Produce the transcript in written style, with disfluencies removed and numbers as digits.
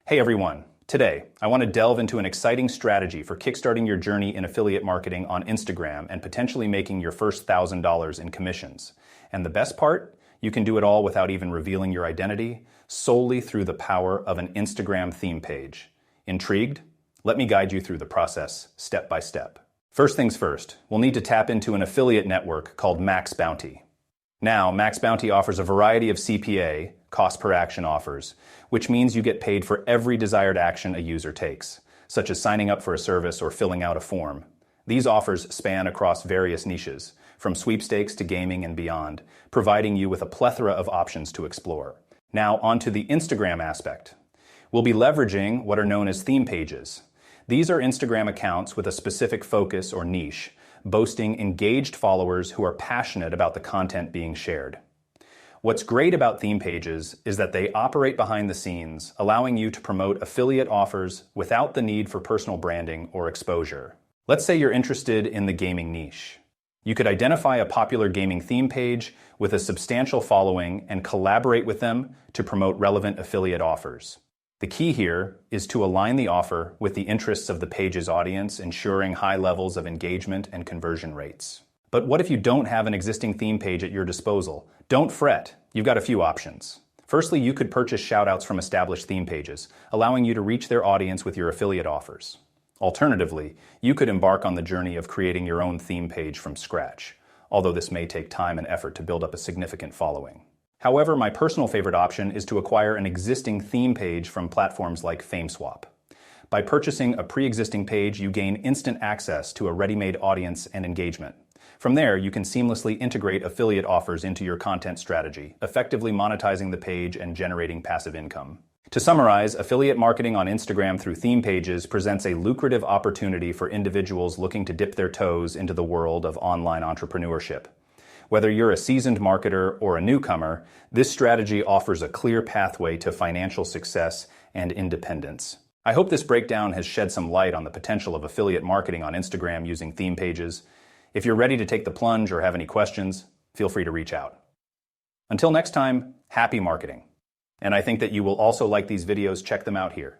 Hey everyone, today I want to delve into an exciting strategy for kickstarting your journey in affiliate marketing on Instagram and potentially making your first $1,000 in commissions. And the best part? You can do it all without even revealing your identity, solely through the power of an Instagram theme page. Intrigued? Let me guide you through the process, step by step. First things first, we'll need to tap into an affiliate network called Max Bounty. Now, Max Bounty offers a variety of CPA, cost per action offers, which means you get paid for every desired action a user takes, such as signing up for a service or filling out a form. These offers span across various niches, from sweepstakes to gaming and beyond, providing you with a plethora of options to explore. Now, onto the Instagram aspect. We'll be leveraging what are known as theme pages. These are Instagram accounts with a specific focus or niche, boasting engaged followers who are passionate about the content being shared. What's great about theme pages is that they operate behind the scenes, allowing you to promote affiliate offers without the need for personal branding or exposure. Let's say you're interested in the gaming niche. You could identify a popular gaming theme page with a substantial following and collaborate with them to promote relevant affiliate offers. The key here is to align the offer with the interests of the page's audience, ensuring high levels of engagement and conversion rates. But what if you don't have an existing theme page at your disposal? Don't fret, you've got a few options. Firstly, you could purchase shoutouts from established theme pages, allowing you to reach their audience with your affiliate offers. Alternatively, you could embark on the journey of creating your own theme page from scratch, although this may take time and effort to build up a significant following. However, my personal favorite option is to acquire an existing theme page from platforms like FameSwap. By purchasing a pre-existing page, you gain instant access to a ready-made audience and engagement. From there, you can seamlessly integrate affiliate offers into your content strategy, effectively monetizing the page and generating passive income. To summarize, affiliate marketing on Instagram through theme pages presents a lucrative opportunity for individuals looking to dip their toes into the world of online entrepreneurship. Whether you're a seasoned marketer or a newcomer, this strategy offers a clear pathway to financial success and independence. I hope this breakdown has shed some light on the potential of affiliate marketing on Instagram using theme pages. If you're ready to take the plunge or have any questions, feel free to reach out. Until next time, happy marketing. And I think that you will also like these videos. Check them out here.